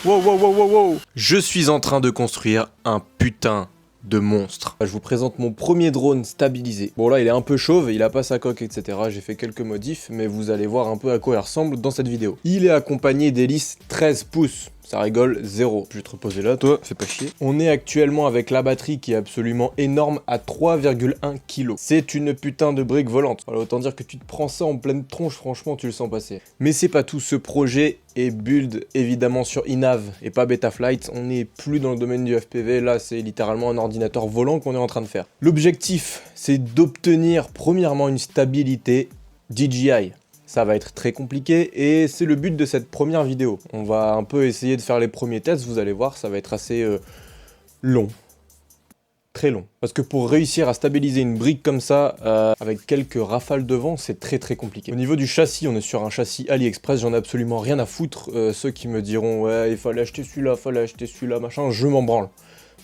Wow, wow, wow, wow, wow. Je suis en train de construire un putain de monstre. Je vous présente mon premier drone stabilisé. Bon là il est un peu chauve, il a pas sa coque etc. J'ai fait quelques modifs, mais vous allez voir un peu à quoi il ressemble dans cette vidéo. Il est accompagné d'hélices 13 pouces. Ça rigole, 0. Je vais te reposer là, toi, fais pas chier. On est actuellement avec la batterie qui est absolument énorme à 3,1 kg. C'est une putain de brique volante. Voilà, autant dire que tu te prends ça en pleine tronche, franchement, tu le sens passer. Mais c'est pas tout, ce projet est build évidemment sur Inav et pas Betaflight. On n'est plus dans le domaine du FPV, là c'est littéralement un ordinateur volant qu'on est en train de faire. L'objectif, c'est d'obtenir premièrement une stabilité DJI. Ça va être très compliqué et c'est le but de cette première vidéo. On va un peu essayer de faire les premiers tests, vous allez voir, ça va être assez long. Très long. Parce que pour réussir à stabiliser une brique comme ça, avec quelques rafales de vent, c'est très compliqué. Au niveau du châssis, on est sur un châssis AliExpress, j'en ai absolument rien à foutre. Ceux qui me diront « Ouais, il fallait acheter celui-là, machin », je m'en branle.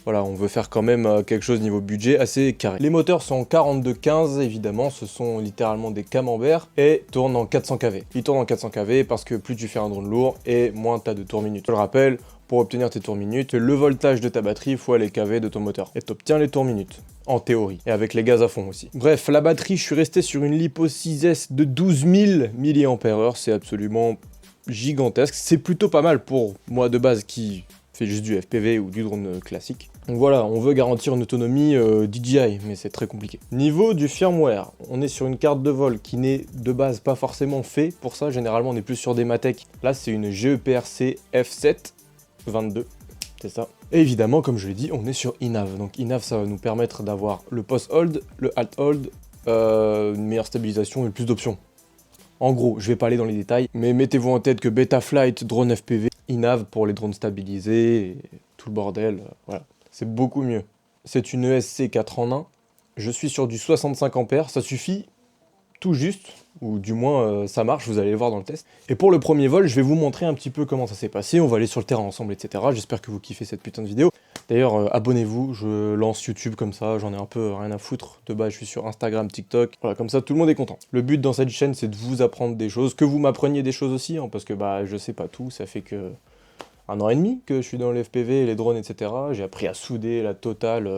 Voilà, on veut faire quand même quelque chose niveau budget assez carré. Les moteurs sont en 42-15, évidemment, ce sont littéralement des camemberts et tournent en 400 kV. Ils tournent en 400 kV parce que plus tu fais un drone lourd et moins tu as de tours minutes. Je le rappelle, pour obtenir tes tours minutes, le voltage de ta batterie fois les kV de ton moteur. Et tu obtiens les tours minutes, en théorie, et avec les gaz à fond aussi. Bref, la batterie, je suis resté sur une Lipo 6S de 12 000 mAh, c'est absolument gigantesque. C'est plutôt pas mal pour moi de base qui fait juste du FPV ou du drone classique. Donc voilà, on veut garantir une autonomie DJI, mais c'est très compliqué. Niveau du firmware, on est sur une carte de vol qui n'est de base pas forcément fait pour ça. Généralement, on est plus sur des Matek. Là, c'est une GEPRC F7 22, c'est ça. Et évidemment, comme je l'ai dit, on est sur Inav. Donc Inav, ça va nous permettre d'avoir le post-hold, le alt-hold, une meilleure stabilisation et plus d'options. En gros, je vais pas aller dans les détails, mais mettez-vous en tête que Betaflight, drone FPV, Inav pour les drones stabilisés, et tout le bordel, voilà. C'est beaucoup mieux. C'est une ESC 4 en 1. Je suis sur du 65 ampères, ça suffit tout juste, ou du moins ça marche, vous allez le voir dans le test. Et pour le premier vol, je vais vous montrer un petit peu comment ça s'est passé, on va aller sur le terrain ensemble, etc. J'espère que vous kiffez cette putain de vidéo. D'ailleurs, abonnez-vous, je lance YouTube comme ça, j'en ai un peu rien à foutre. De base, je suis sur Instagram, TikTok, voilà, comme ça tout le monde est content. Le but dans cette chaîne, c'est de vous apprendre des choses, que vous m'appreniez des choses aussi, hein, parce que bah je sais pas tout, ça fait que 1 an et demi que je suis dans les FPV, les drones, etc. J'ai appris à souder la totale,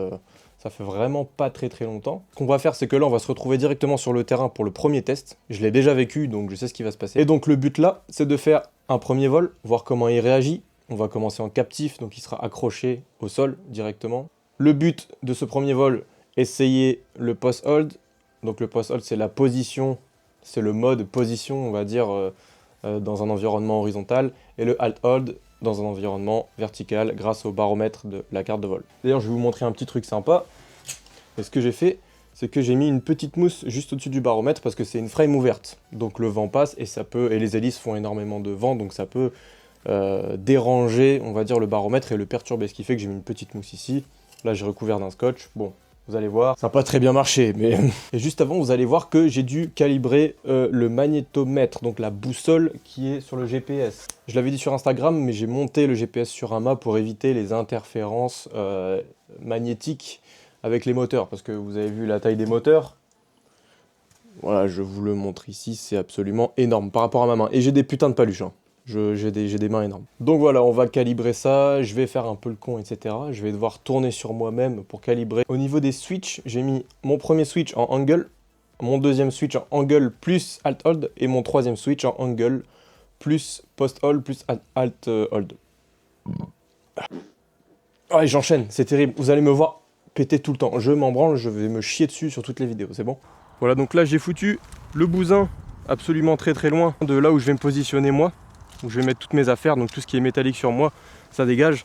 ça fait vraiment pas très longtemps. Ce qu'on va faire, c'est que là, on va se retrouver directement sur le terrain pour le premier test. Je l'ai déjà vécu, donc je sais ce qui va se passer. Et donc le but là, c'est de faire un premier vol, voir comment il réagit. On va commencer en captif, donc il sera accroché au sol directement. Le but de ce premier vol, essayer le post-hold. Donc le post-hold, c'est la position, c'est le mode position, on va dire, dans un environnement horizontal. Et le alt-hold, dans un environnement vertical grâce au baromètre de la carte de vol. D'ailleurs, je vais vous montrer un petit truc sympa. Et ce que j'ai fait, c'est que j'ai mis une petite mousse juste au-dessus du baromètre parce que c'est une frame ouverte. Donc le vent passe et ça peut, et les hélices font énormément de vent, donc ça peut déranger, on va dire, le baromètre et le perturber. Ce qui fait que j'ai mis une petite mousse ici. Là, j'ai recouvert d'un scotch. Bon, vous allez voir, ça n'a pas très bien marché, mais... Et juste avant, vous allez voir que j'ai dû calibrer le magnétomètre, donc la boussole qui est sur le GPS. Je l'avais dit sur Instagram, mais j'ai monté le GPS sur un mât pour éviter les interférences magnétiques avec les moteurs, parce que vous avez vu la taille des moteurs. Voilà, je vous le montre ici, c'est absolument énorme par rapport à ma main. Et j'ai des putains de paluches, hein. J'ai des mains énormes. Donc voilà, on va calibrer ça, je vais faire un peu le con, etc. Je vais devoir tourner sur moi-même pour calibrer. Au niveau des switches, j'ai mis mon premier switch en angle, mon deuxième switch en angle plus alt-hold, et mon troisième switch en angle plus post-hold plus alt-hold. Ah, et j'enchaîne, c'est terrible. Vous allez me voir péter tout le temps. Je m'en branle, je vais me chier dessus sur toutes les vidéos, c'est bon? Voilà, donc là j'ai foutu le bousin absolument très loin de là où je vais me positionner moi, où je vais mettre toutes mes affaires, donc tout ce qui est métallique sur moi, ça dégage.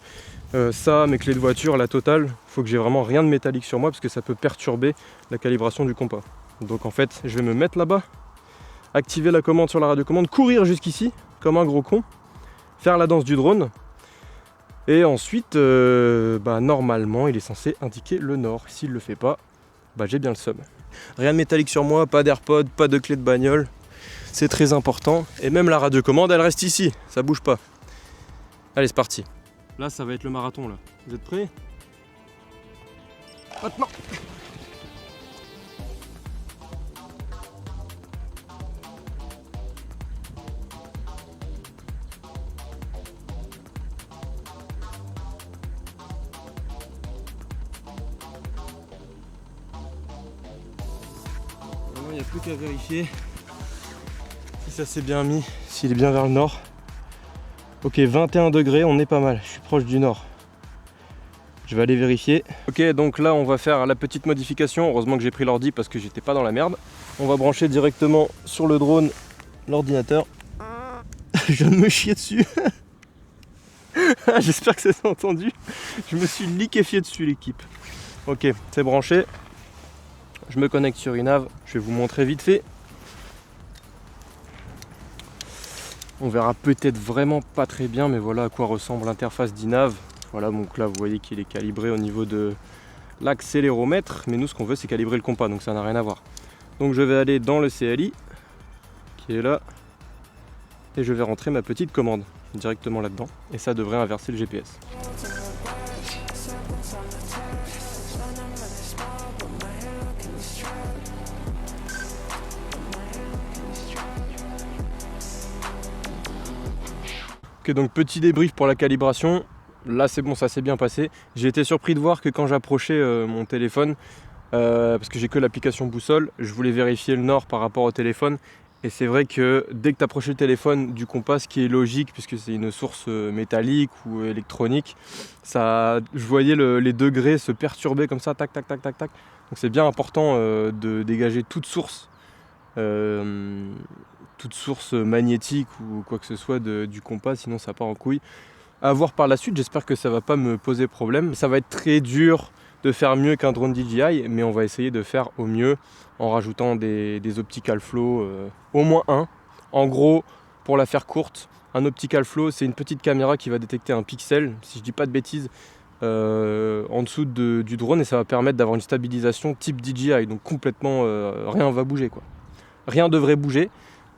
Ça, mes clés de voiture, la totale, il faut que j'ai vraiment rien de métallique sur moi parce que ça peut perturber la calibration du compas. Donc en fait, je vais me mettre là-bas, activer la commande sur la radiocommande, courir jusqu'ici, comme un gros con, faire la danse du drone, et ensuite, normalement, il est censé indiquer le nord. S'il le fait pas, j'ai bien le seum. Rien de métallique sur moi, pas d'AirPod, pas de clé de bagnole. C'est très important. Et même la radiocommande, elle reste ici. Ça bouge pas. Allez, c'est parti. Là, ça va être le marathon, là. Vous êtes prêts? Maintenant! il n'y a plus qu'à vérifier si ça s'est bien mis, s'il est bien vers le nord. Ok, 21 degrés, on est pas mal, je suis proche du nord. Je vais aller vérifier. Ok, donc là on va faire la petite modification. Heureusement que j'ai pris l'ordi parce que j'étais pas dans la merde. On va brancher directement sur le drone l'ordinateur. Je viens de me chier dessus. J'espère que ça s'est entendu. Je me suis liquéfié dessus l'équipe. Ok, c'est branché. Je me connecte sur Inav. Je vais vous montrer vite fait. On verra peut-être vraiment pas très bien, mais voilà à quoi ressemble l'interface d'Inav. Voilà, donc là vous voyez qu'il est calibré au niveau de l'accéléromètre, mais nous ce qu'on veut c'est calibrer le compas, donc ça n'a rien à voir. Donc je vais aller dans le CLI, qui est là, et je vais rentrer ma petite commande directement là-dedans, et ça devrait inverser le GPS. Ok, donc petit débrief pour la calibration. Là c'est bon, ça s'est bien passé. J'ai été surpris de voir que quand j'approchais mon téléphone, parce que j'ai que l'application boussole, je voulais vérifier le nord par rapport au téléphone. Et c'est vrai que dès que tu approchais le téléphone du compas, ce qui est logique puisque c'est une source métallique ou électronique, je voyais les degrés se perturber comme ça, tac tac tac tac tac. Donc c'est bien important de dégager toute source magnétique ou quoi que ce soit du compas, sinon ça part en couille. À voir par la suite, j'espère que ça va pas me poser problème. Ça va être très dur de faire mieux qu'un drone DJI, mais on va essayer de faire au mieux en rajoutant des optical flow, au moins un. En gros, pour la faire courte, un optical flow c'est une petite caméra qui va détecter un pixel, si je dis pas de bêtises, en dessous du drone, et ça va permettre d'avoir une stabilisation type DJI, donc complètement rien va bouger quoi. Rien devrait bouger.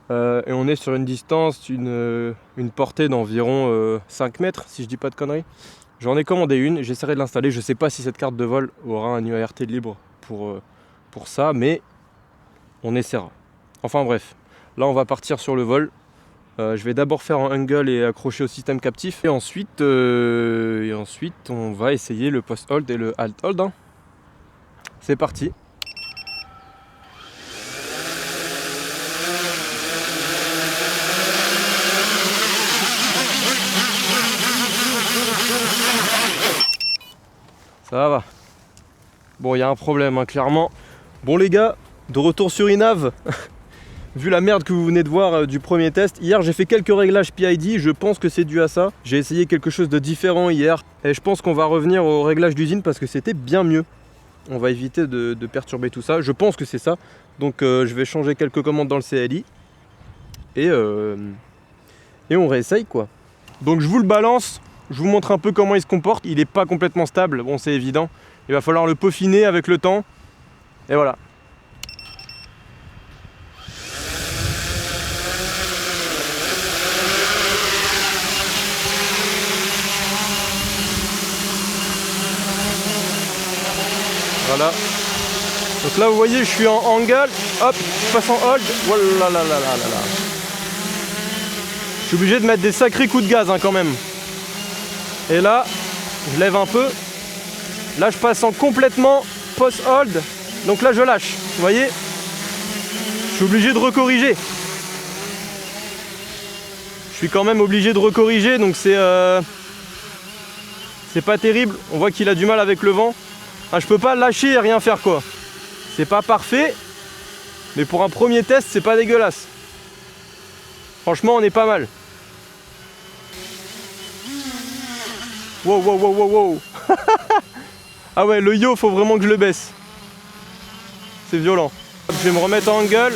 Et on est sur une distance, une portée d'environ 5 mètres, si je dis pas de conneries. J'en ai commandé une, j'essaierai de l'installer. Je sais pas si cette carte de vol aura un UART libre pour ça, mais on essaiera. Enfin bref, là on va partir sur le vol. Je vais d'abord faire un angle et accrocher au système captif. Et ensuite on va essayer le post-hold et le alt-hold. Hein. C'est parti. Ça va. Bon, il y a un problème, hein, clairement. Bon les gars, de retour sur Inav. Vu la merde que vous venez de voir du premier test, hier j'ai fait quelques réglages PID, je pense que c'est dû à ça. J'ai essayé quelque chose de différent hier, et je pense qu'on va revenir au réglage d'usine parce que c'était bien mieux. On va éviter de perturber tout ça, je pense que c'est ça. Donc je vais changer quelques commandes dans le CLI. Et on réessaye quoi. Donc je vous le balance. Je vous montre un peu comment il se comporte. Il n'est pas complètement stable, bon c'est évident. Il va falloir le peaufiner avec le temps. Et voilà. Voilà. Donc là vous voyez je suis en angle. Hop, je passe en hold. Voilà là là là là là. Je suis obligé de mettre des sacrés coups de gaz hein, quand même. Et là, je lève un peu. Là, je passe en complètement post-hold. Donc là, je lâche. Vous voyez? Je suis obligé de recorriger. Je suis quand même obligé de recorriger. Donc c'est pas terrible. On voit qu'il a du mal avec le vent. Ah, je peux pas lâcher et rien faire quoi. C'est pas parfait. Mais pour un premier test, c'est pas dégueulasse. Franchement, on est pas mal. Wow, wow, wow, wow, wow. Ah ouais, le yo, faut vraiment que je le baisse. C'est violent. Je vais me remettre en angle.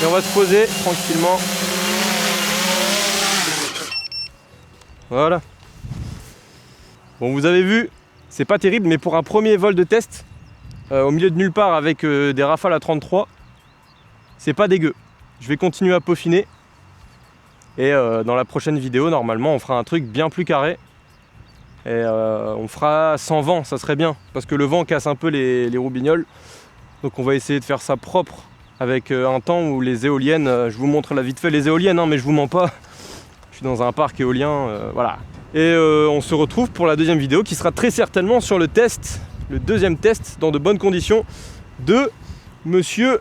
Et on va se poser tranquillement. Voilà. Bon, vous avez vu, c'est pas terrible, mais pour un premier vol de test, au milieu de nulle part avec des rafales à 33, c'est pas dégueu. Je vais continuer à peaufiner. Et dans la prochaine vidéo, normalement, on fera un truc bien plus carré. Et on fera sans vent, ça serait bien. Parce que le vent casse un peu les roubignoles. Donc on va essayer de faire ça propre. Avec un temps où les éoliennes, je vous montre là vite fait les éoliennes, hein, mais je vous mens pas. Je suis dans un parc éolien, voilà. Et on se retrouve pour la deuxième vidéo qui sera très certainement sur le test. Le deuxième test dans de bonnes conditions de Monsieur,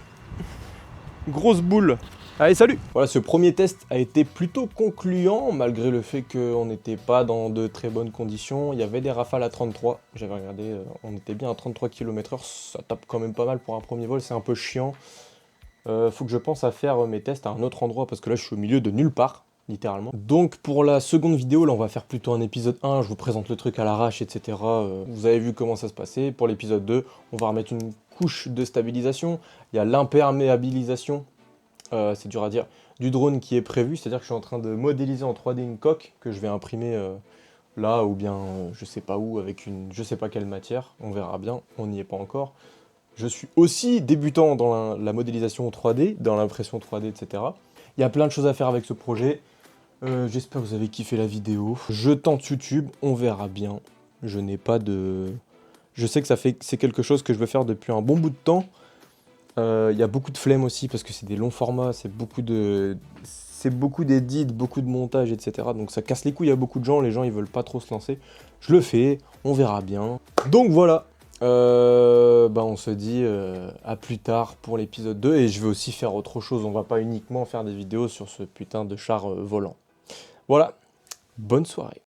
grosse boule. Allez, salut! Voilà, ce premier test a été plutôt concluant, malgré le fait qu'on n'était pas dans de très bonnes conditions. Il y avait des rafales à 33, j'avais regardé, on était bien à 33 km/h, ça tape quand même pas mal pour un premier vol, c'est un peu chiant. Faut que je pense à faire mes tests à un autre endroit, parce que là je suis au milieu de nulle part, littéralement. Donc pour la seconde vidéo, là on va faire plutôt un épisode 1, je vous présente le truc à l'arrache, etc. Vous avez vu comment ça se passait. Pour l'épisode 2, on va remettre une couche de stabilisation, il y a l'imperméabilisation. C'est dur à dire, du drone qui est prévu, c'est-à-dire que je suis en train de modéliser en 3D une coque que je vais imprimer là ou bien je sais pas où avec une je sais pas quelle matière, on verra bien, on n'y est pas encore. Je suis aussi débutant dans la modélisation 3D, dans l'impression 3D, etc. Il y a plein de choses à faire avec ce projet. J'espère que vous avez kiffé la vidéo. Je tente YouTube, on verra bien. Je n'ai pas de... Je sais que c'est quelque chose que je veux faire depuis un bon bout de temps. Il y a beaucoup de flemme aussi parce que c'est des longs formats, c'est beaucoup d'édits, beaucoup de montage, etc. Donc ça casse les couilles à beaucoup de gens, les gens ils veulent pas trop se lancer. Je le fais, on verra bien. Donc voilà, on se dit à plus tard pour l'épisode 2 et je vais aussi faire autre chose, on va pas uniquement faire des vidéos sur ce putain de char volant. Voilà, bonne soirée.